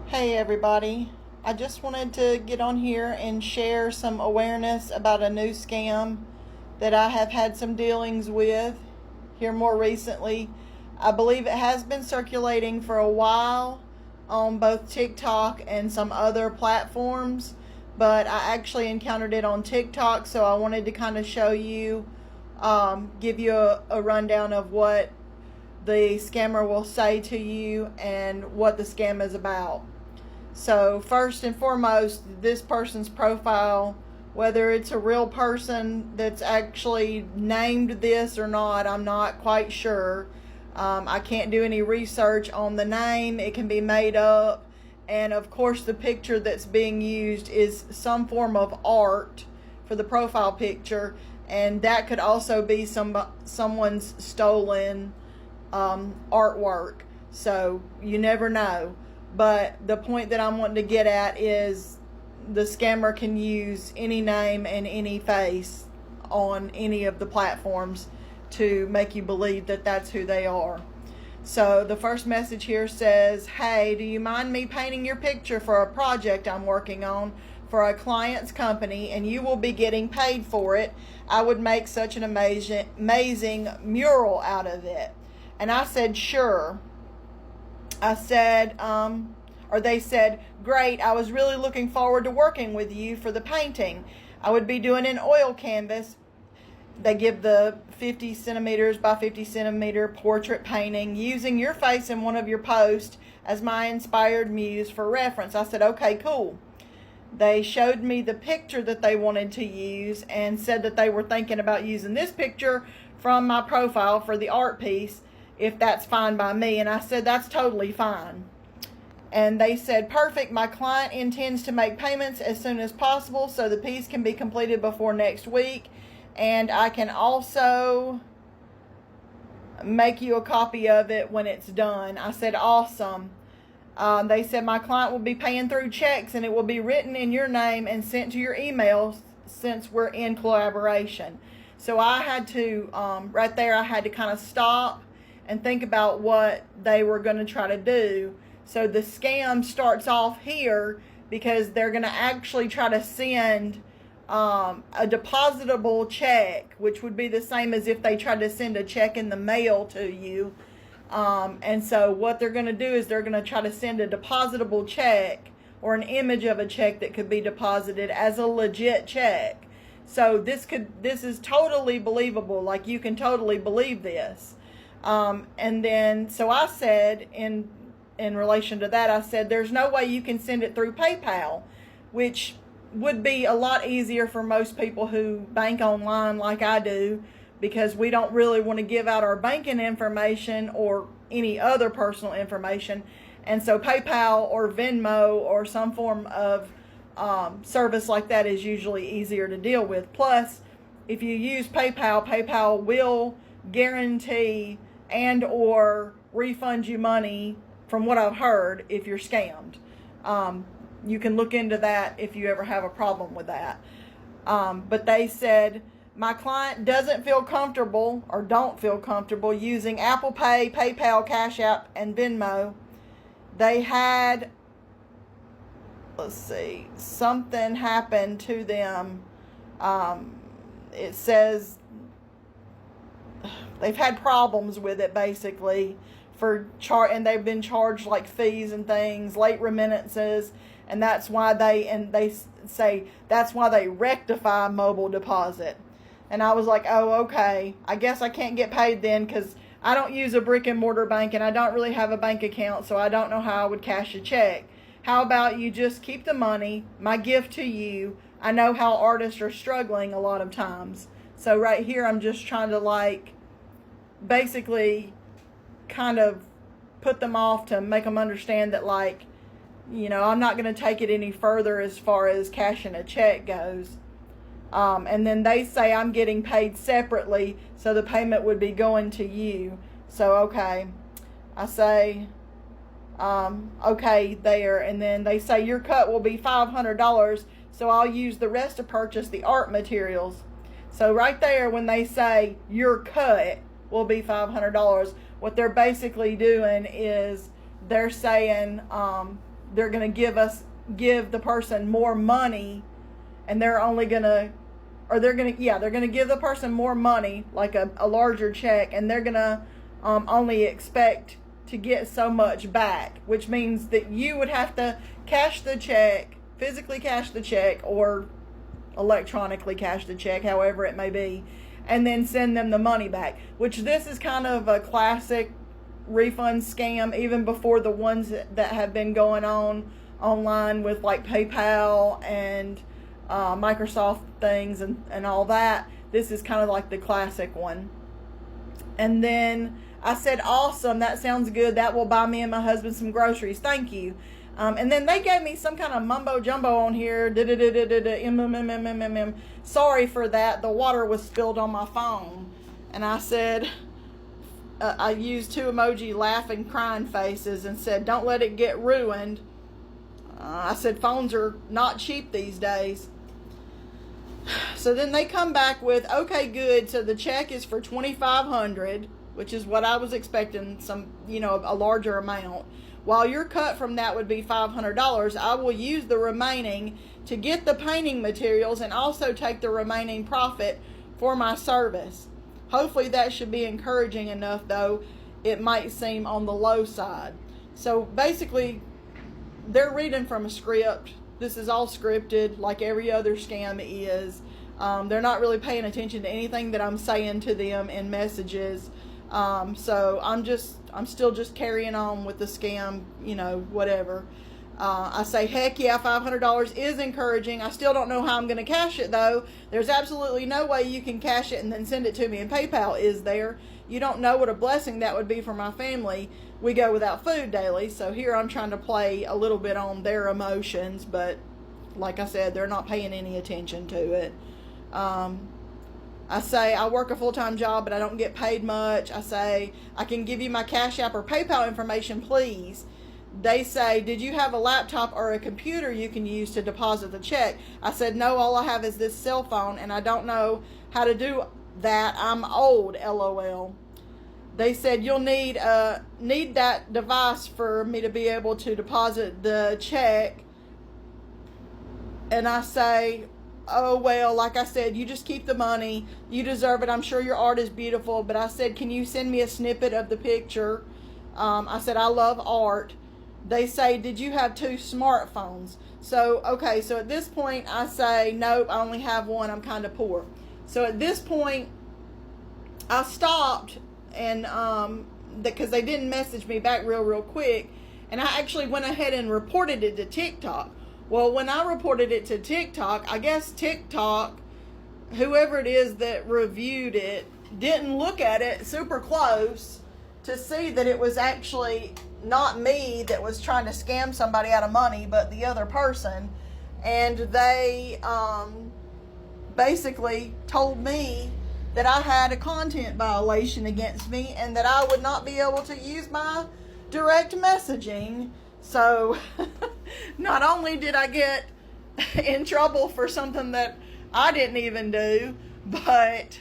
Hey everybody, I just wanted to get on here and share some awareness about a new scam that I have had some dealings with here more recently. I believe it has been circulating for a while on both TikTok and some other platforms, but I actually encountered it on TikTok, so I wanted to kind of show you, give you a rundown of what the scammer will say to you and what the scam is about. So first and foremost, this person's profile, whether it's a real person that's actually named this or not, I'm not quite sure. I can't do any research on the name. It can be made up. And of course, the picture that's being used is some form of art for the profile picture. And that could also be someone's stolen artwork. So you never know. But the point that I'm wanting to get at is the scammer can use any name and any face on any of the platforms to make you believe that that's who they are. So the first message here says, "Hey, do you mind me painting your picture for a project I'm working on for a client's company, and you will be getting paid for it? I would make such an amazing mural out of it." And I said, "Sure." I said, or they said, "Great, I was really looking forward to working with you for the painting. I would be doing an oil canvas." They give the 50 centimeters by 50 centimeter portrait painting using your face in one of your posts as my inspired muse for reference. I said, "Okay, cool." They showed me the picture that they wanted to use and said that they were thinking about using this picture from my profile for the art piece, if that's fine by me. And I said, "That's totally fine." And they said, "Perfect. My client intends to make payments as soon as possible so the piece can be completed before next week. And I can also make you a copy of it when it's done." I said, "Awesome." They said, "My client will be paying through checks and it will be written in your name and sent to your email since we're in collaboration." So I had to, right there, I had to kind of stop and think about what they were going to try to do. So the scam starts off here because they're going to actually try to send a depositable check, which would be the same as if they tried to send a check in the mail to you. And so what they're going to do is they're going to try to send a depositable check or an image of a check that could be deposited as a legit check. So this is totally believable. Like, you can totally believe this. And then, so I said, in relation to that, I said, "There's no way you can send it through PayPal," which would be a lot easier for most people who bank online like I do, because we don't really want to give out our banking information or any other personal information. And so PayPal or Venmo or some form of service like that is usually easier to deal with. Plus, if you use PayPal, PayPal will guarantee and or refund you money, from what I've heard, if you're scammed. You can look into that if you ever have a problem with that. But they said, "My client doesn't feel comfortable or don't feel comfortable using Apple Pay, PayPal, Cash App, and Venmo." They had, let's see, something happened to them. It says they've had problems with it, basically, and they've been charged like fees and things, late remittances, and that's why they say that's why they rectify mobile deposit. And I was like, "Oh, okay, I guess I can't get paid then, because I don't use a brick and mortar bank and I don't really have a bank account, so I don't know how I would cash a check. How about you just keep the money, my gift to you. I know how artists are struggling a lot of times." So right here, I'm just trying to, basically kind of put them off to make them understand that, I'm not going to take it any further as far as cashing a check goes. And then they say I'm getting paid separately, so the payment would be going to you. So, okay. I say, okay there. And then they say your cut will be $500, so I'll use the rest to purchase the art materials. So right there, when they say your cut will be $500, what they're basically doing is they're saying they're going to give the person more money, and they're only going to, or they're going to give the person more money, like a larger check, and they're going to only expect to get so much back, which means that you would have to cash the check, physically cash the check, or electronically cash the check, however it may be, and then send them the money back, which this is kind of a classic refund scam, even before the ones that have been going on online with like PayPal and Microsoft things and all that. This is kind of like the classic one. And then I said, awesome, that sounds good. That will buy me and my husband some groceries. Thank you. And then they gave me some kind of mumbo jumbo on here. Sorry for that. The water was spilled on my phone. And I said, I used 2 emoji laughing, crying faces and said, don't let it get ruined. I said, phones are not cheap these days. So then they come back with, okay, good. So the check is for $2,500, which is what I was expecting, a larger amount. While your cut from that would be $500, I will use the remaining to get the painting materials and also take the remaining profit for my service. Hopefully that should be encouraging enough, though it might seem on the low side. So basically, they're reading from a script. This is all scripted, like every other scam is. They're not really paying attention to anything that I'm saying to them in messages. So I'm still just carrying on with the scam, whatever. I say, heck yeah, $500 is encouraging. I still don't know how I'm going to cash it, though. There's absolutely no way you can cash it and then send it to me. And PayPal is there. You don't know what a blessing that would be for my family. We go without food daily. So here I'm trying to play a little bit on their emotions. But like I said, they're not paying any attention to it. I say, I work a full-time job, but I don't get paid much. I say, I can give you my Cash App or PayPal information, please. They say, did you have a laptop or a computer you can use to deposit the check? I said, no, all I have is this cell phone, and I don't know how to do that. I'm old, LOL. They said, you'll need that device for me to be able to deposit the check. And I say, oh, well, like I said, you just keep the money. You deserve it. I'm sure your art is beautiful. But I said, can you send me a snippet of the picture? I said, I love art. They say, did you have 2 smartphones? So, okay, so at this point, I say, nope, I only have one. I'm kind of poor. So at this point, I stopped, and because they didn't message me back real quick. And I actually went ahead and reported it to TikTok. Well, when I reported it to TikTok, I guess TikTok, whoever it is that reviewed it, didn't look at it super close to see that it was actually not me that was trying to scam somebody out of money, but the other person. And they basically told me that I had a content violation against me and that I would not be able to use my direct messaging. So not only did I get in trouble for something that I didn't even do, but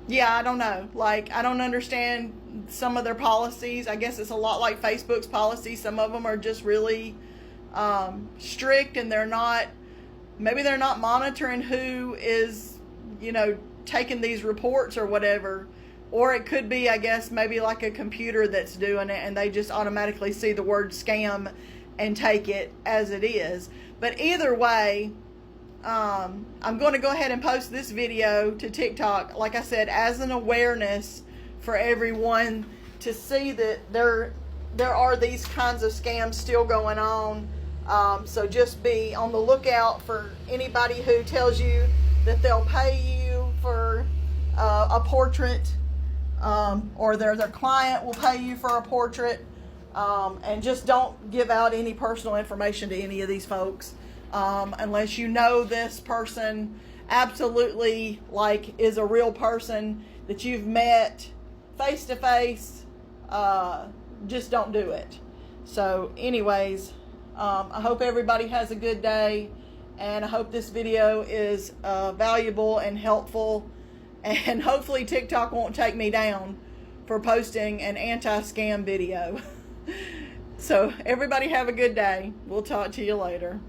yeah, I don't know. Like, I don't understand some of their policies. I guess it's a lot like Facebook's policy. Some of them are just really strict, and maybe they're not monitoring who is, taking these reports or whatever. Or it could be, I guess, maybe like a computer that's doing it, and they just automatically see the word scam and take it as it is. But either way, I'm going to go ahead and post this video to TikTok, like I said, as an awareness for everyone to see that there are these kinds of scams still going on. So just be on the lookout for anybody who tells you that they'll pay you for a portrait, or their client will pay you for a portrait, and just don't give out any personal information to any of these folks, unless you know this person absolutely is a real person that you've met face to face. Just don't do it. So anyways, I hope everybody has a good day, and I hope this video is valuable and helpful. And hopefully TikTok won't take me down for posting an anti-scam video. So everybody have a good day. We'll talk to you later.